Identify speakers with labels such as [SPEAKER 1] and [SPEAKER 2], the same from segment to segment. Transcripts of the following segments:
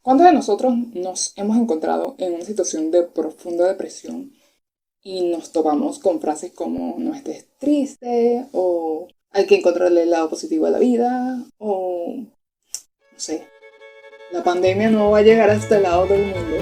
[SPEAKER 1] ¿Cuántos de nosotros nos hemos encontrado en una situación de profunda depresión y nos topamos con frases como no estés triste o hay que encontrarle el lado positivo a la vida o no sé, la pandemia no va a llegar a este lado del mundo?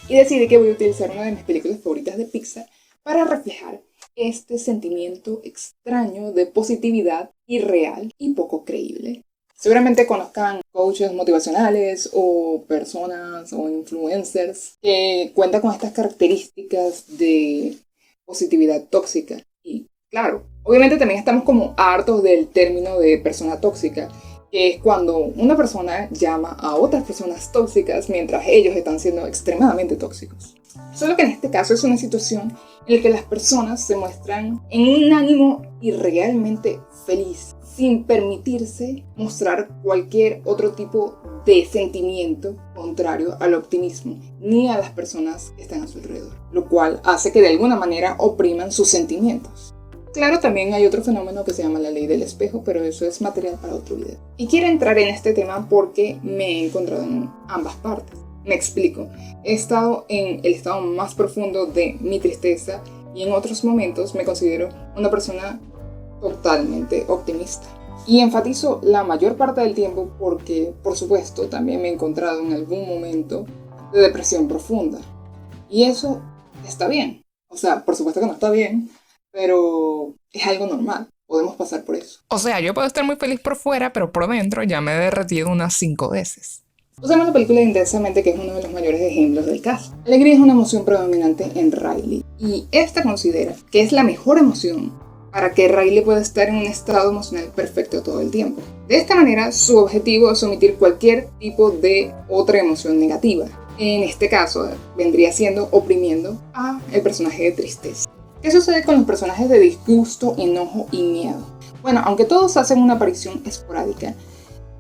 [SPEAKER 1] Y decidí que voy a utilizar una de mis películas favoritas de Pixar para reflejar este sentimiento extraño de positividad irreal y poco creíble. Seguramente conozcan coaches motivacionales o personas o influencers que cuentan con estas características de positividad tóxica. Y claro, obviamente también estamos como hartos del término de persona tóxica, que es cuando una persona llama a otras personas tóxicas mientras ellos están siendo extremadamente tóxicos. Solo que en este caso es una situación en la que las personas se muestran en un ánimo irrealmente feliz, sin permitirse mostrar cualquier otro tipo de sentimiento contrario al optimismo, ni a las personas que están a su alrededor, lo cual hace que de alguna manera opriman sus sentimientos. Claro, también hay otro fenómeno que se llama la ley del espejo, pero eso es material para otro video. Y quiero entrar en este tema porque me he encontrado en ambas partes. Me explico. He estado en el estado más profundo de mi tristeza y en otros momentos me considero una persona totalmente optimista. Y enfatizo la mayor parte del tiempo porque, por supuesto, también me he encontrado en algún momento de depresión profunda. Y eso está bien. O sea, por supuesto que no está bien, pero es algo normal. Podemos pasar por eso.
[SPEAKER 2] O sea, yo puedo estar muy feliz por fuera, pero por dentro ya me he derretido unas 5 veces.
[SPEAKER 1] Usamos la película Intensamente, que es uno de los mayores ejemplos del caso. La alegría es una emoción predominante en Riley, y esta considera que es la mejor emoción para que Riley pueda estar en un estado emocional perfecto todo el tiempo. De esta manera, su objetivo es omitir cualquier tipo de otra emoción negativa. En este caso, vendría siendo oprimiendo a el personaje de tristeza. ¿Qué sucede con los personajes de disgusto, enojo y miedo? Bueno, aunque todos hacen una aparición esporádica,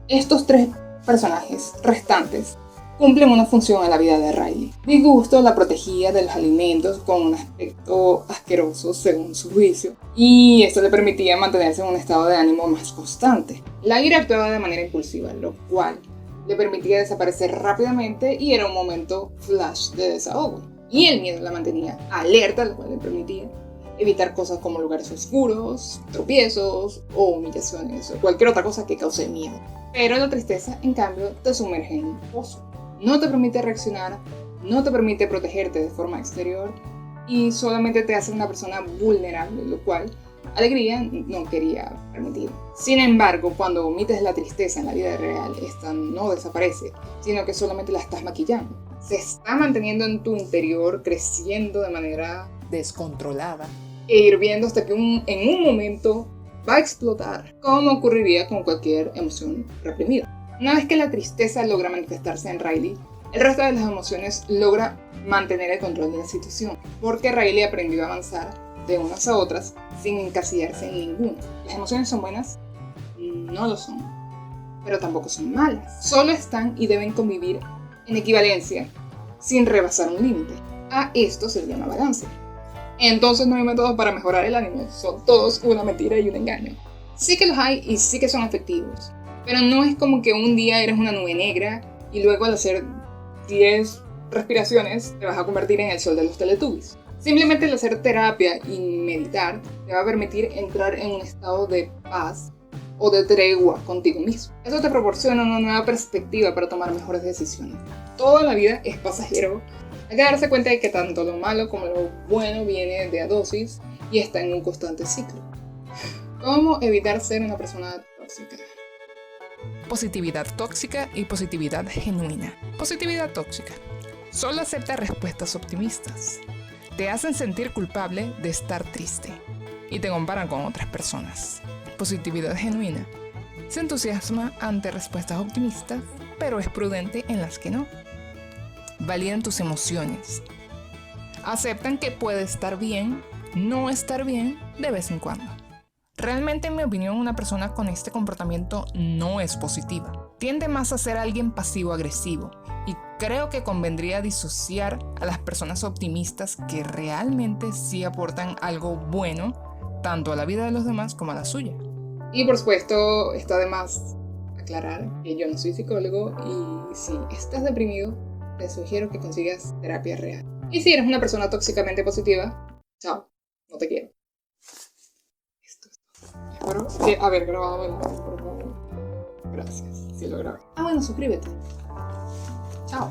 [SPEAKER 1] estos tres personajes restantes cumplen una función en la vida de Riley. Disgusto la protegía de los alimentos con un aspecto asqueroso según su juicio, y esto le permitía mantenerse en un estado de ánimo más constante. La ira actuaba de manera impulsiva, lo cual le permitía desaparecer rápidamente y era un momento flash de desahogo. Y el miedo la mantenía alerta, lo cual le permitía evitar cosas como lugares oscuros, tropiezos o humillaciones o cualquier otra cosa que cause miedo. Pero la tristeza, en cambio, te sumerge en un pozo. No te permite reaccionar, no te permite protegerte de forma exterior y solamente te hace una persona vulnerable, lo cual Alegría no quería permitir. Sin embargo, cuando omites la tristeza en la vida real, esta no desaparece, sino que solamente la estás maquillando. Se está manteniendo en tu interior, creciendo de manera
[SPEAKER 2] Descontrolada.
[SPEAKER 1] e hirviendo hasta que en un momento va a explotar, como ocurriría con cualquier emoción reprimida. Una vez que la tristeza logra manifestarse en Riley, el resto de las emociones logra mantener el control de la situación, porque Riley aprendió a avanzar de unas a otras sin encasillarse en ninguna. ¿Las emociones son buenas? No lo son, pero tampoco son malas. Solo están y deben convivir en equivalencia, sin rebasar un límite. A esto se le llama balance. Entonces no hay métodos para mejorar el ánimo, son todos una mentira y un engaño. Sí que los hay y sí que son efectivos, pero no es como que un día eres una nube negra y luego al hacer 10 respiraciones te vas a convertir en el sol de los Teletubbies. Simplemente el hacer terapia y meditar te va a permitir entrar en un estado de paz o de tregua contigo mismo. Eso te proporciona una nueva perspectiva para tomar mejores decisiones. Toda la vida es pasajero. Hay que darse cuenta de que tanto lo malo como lo bueno viene de a dosis y está en un constante ciclo. ¿Cómo evitar ser una persona tóxica?
[SPEAKER 2] Positividad tóxica y positividad genuina. Positividad tóxica. Solo acepta respuestas optimistas. Te hacen sentir culpable de estar triste y te comparan con otras personas. Positividad genuina. Se entusiasma ante respuestas optimistas, pero es prudente en las que no. Validan tus emociones. Aceptan que puede estar bien, no estar bien de vez en cuando. Realmente, en mi opinión, una persona con este comportamiento no es positiva. Tiende más a ser alguien pasivo-agresivo y creo que convendría disociar a las personas optimistas que realmente sí aportan algo bueno tanto a la vida de los demás como a la suya.
[SPEAKER 1] Y por supuesto, está de más aclarar que yo no soy psicólogo y si estás deprimido, te sugiero que consigas terapia real. Y si eres una persona tóxicamente positiva, chao, no te quiero. Esto es todo. Espero haber grabado el audio, por favor. Gracias, sí lo grabé. Ah, bueno, suscríbete. Chao.